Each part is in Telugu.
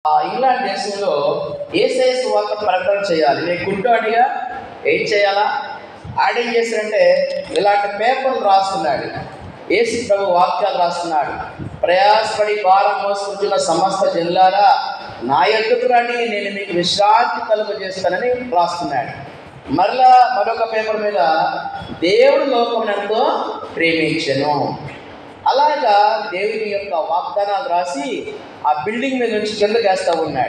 ఇంగ్లాండ్ దేశంలో యేసయ్య సువార్త ప్రకటన చేయాలి. నేను కుంటోడిగా ఏం చేయాలా? ఆడేం చేశాడంటే ఇలాంటి పేపర్లు రాస్తున్నాడు. యేసు ప్రభు వాక్యాలు రాస్తున్నాడు. ప్రయాసపడి భారం మోసుకుంటున్న సమస్త జనులారా నా యొద్దకు రండి, నేను మీకు విశ్రాంతి కలుగజేస్తానని రాస్తున్నాడు. మరలా మరొక పేపర్ మీద దేవుడు లోకమునెంతో ప్రేమించెను. అలాగా దేవుని యొక్క వాగ్దానాలు రాసి ఆ బిల్డింగ్ మీద నుంచి కిందకి వేస్తూ ఉంటే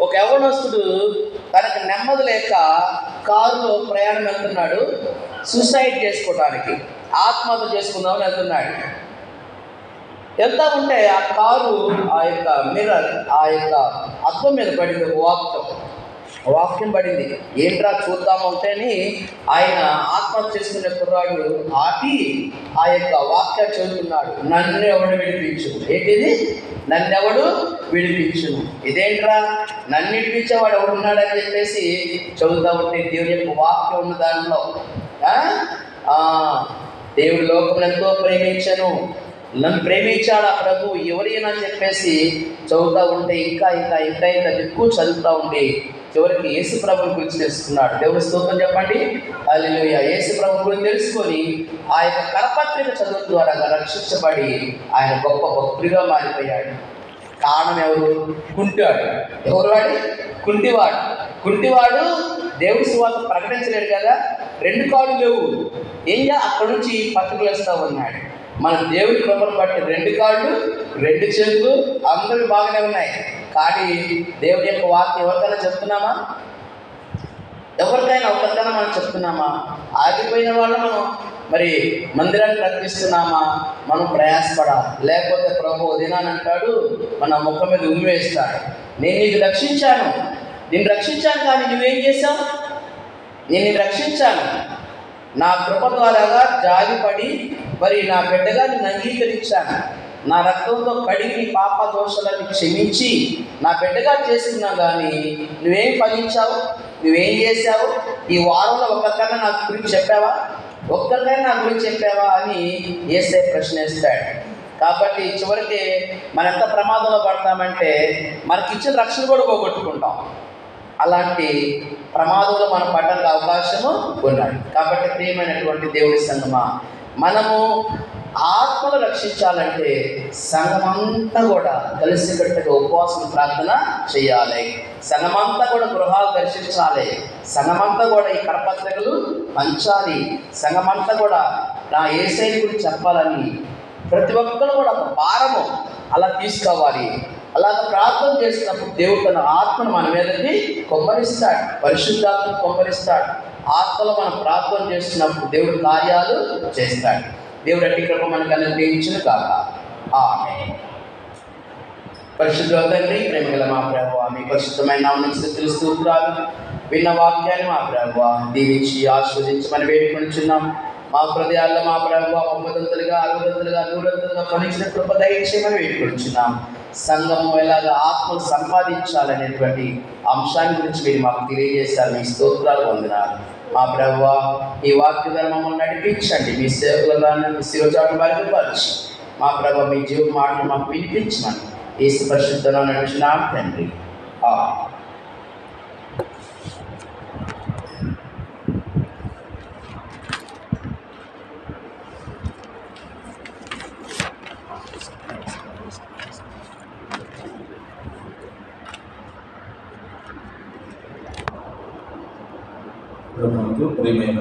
ఒక యవ్వనస్తుడు తనకు నెమ్మది లేక కారులో ప్రయాణం వెళ్తున్నాడు. సూసైడ్ చేసుకోవడానికి, ఆత్మహత్య చేసుకుందామని వెళ్తున్నాడు. వెళ్తా ఉంటే ఆ కారు ఆ యొక్క మిర్రర్, ఆ యొక్క అద్దం మీద పడింది. వాక్యం పడింది. ఏంట్రా చూద్దాము అంటేని ఆయన ఆత్మహత్య చేసుకునే కుర్రాడు ఆపి ఆ యొక్క వాక్యం చదువుతున్నాడు. నన్ను ఎవడు విడిపించు. ఏంటిది? నన్నెవడు విడిపించును. ఇదేంట్రా నన్ను విడిపించేవాడు ఎవడు ఉన్నాడని చెప్పేసి చదువుతా ఉంటే దేవుని యొక్క వాక్యం ఉన్న దాంట్లో దేవుడు లోకం ఎంతో ప్రేమించను, నన్ను ప్రేమించాడు ఆ ప్రభు ఎవరైనా చెప్పేసి చదువుతూ ఉంటే ఇంకా ఎక్కువ చదువుతూ ఉంటే చివరికి యేసు ప్రభుని గురించి తెలుసుకున్నాడు. దేవుని స్తోత్రం చెప్పండి. హల్లెలూయా. యేసు ప్రభు గురించి తెలుసుకొని ఆ యొక్క కరపత్రిక చదువు ద్వారా రక్షించబడి ఆయన గొప్ప భక్తుడిగా మారిపోయాడు. కారణం ఎవరు? కుంటాడు. ఎవరు వాడు? కుంటివాడు దేవుడి సువార్త ప్రకటించలేడు కదా, 2 కాళ్ళు లేవు. అక్కడి నుంచి పట్టుకులు వేస్తూ ఉన్నాడు. మన దేవుడి కృపను బట్టి 2 కాళ్ళు 2 చేతులు అందరూ బాగానే ఉన్నాయి. కానీ దేవుడి యొక్క వాక్యం ఎవరికైనా చెప్తున్నామా? ఎవరికైనా ఒకరికైనా మనం చెప్తున్నామా? ఆగిపోయిన వాళ్ళు మనం మరి మందిరాన్ని ప్రకటిస్తున్నామా? మనం ప్రయాసపడాలి. లేకపోతే ప్రభు దినాన్ని అంటాడు, మన ముఖం మీద ఉమ్మివేస్తాడు. నేను నిన్ను రక్షించాను కానీ నువ్వేం చేశావు? నేను నిన్ను రక్షించాను, నా కృప ద్వారాగా జాలిపడి మరి నా బిడ్డగా నిన్ను అంగీకరించాను, నా రక్తంతో కడిగి నీ పాప దోషాలను క్షమించి నా బిడ్డగా చేసుకున్నా కానీ నువ్వేం ఫలించావు? నువ్వేం చేశావు? ఈ వారంలో ఒక్కరికైనా నా గురించి చెప్పావా? అని యేసయ్య ప్రశ్నిస్తాడు. కాబట్టి చివరికి మనం ఎంత ప్రమాదంలో పడతామంటే మనకిచ్చిన రక్షణ కూడా పోగొట్టుకుంటాం. అలాంటి ప్రమాదంలో మనం పడడానికి అవకాశము ఉన్నది. కాబట్టి ప్రియమైనటువంటి దేవుడి సంగమా, మనము ఆత్మను రక్షించాలంటే సంఘమంతా కూడా కలిసికట్టుగా ఉపవాసం ప్రార్థన చేయాలి. సంఘమంతా కూడా గృహాలు దర్శించాలి. సంఘమంతా కూడా ఈ కరపత్రికలు పంచాలి. సంఘమంతా కూడా నా యేసయ్య గురించి చెప్పాలని ప్రతి ఒక్కరు కూడా ఒక భారము అలా తీసుకోవాలి. అలాగ ప్రార్థన చేసినప్పుడు దేవుడు తన ఆత్మను మన మీదకి కొమ్మరిస్తాడు, పరిశుద్ధాత్మను కొమ్మరిస్తాడు. ఆత్మలో మనం ప్రార్థన చేస్తున్నప్పుడు దేవుడు కార్యాలు చేస్తాడు. దేవుడు అట్టి కృప మనకు అనుగ్రహించును కాక. ఆమేన్. పరిశుద్ధ తండ్రి, ప్రేమగల మా ప్రభువా, మీ పరిశుద్ధమైన నామమునకు స్తుతులు స్తోత్రాలు. విన్న వాక్యాన్ని మా ప్రభువా దీవించి ఆశీర్వదించమని వేడుకొనుచున్నాం. మా హృదయాల్లో మా ప్రభువా 30 60 100 ఫలించిన కృప దయచేయమని వేడుకొనుచున్నాం. సంఘము ఎలాగా ఆత్మను సంపాదించాలనేటువంటి అంశాన్ని గురించి మీరు మాకు తెలియజేశారు. మీ స్తోత్రాలు, వందనాలు. మా ప్రభువా ఈ వాక్య ద్వారా మమ్మల్ని నడిపించండి. మీ సేవకులుగా మీ శిరోజాటు బయలుపరిచి మా ప్రభువా మీ జీవ మాటలు మాకు వినిపించమని యేసు పరిశుద్ధంగా నడిచినాం తండ్రి. ప్రభువుకు ప్రియమైన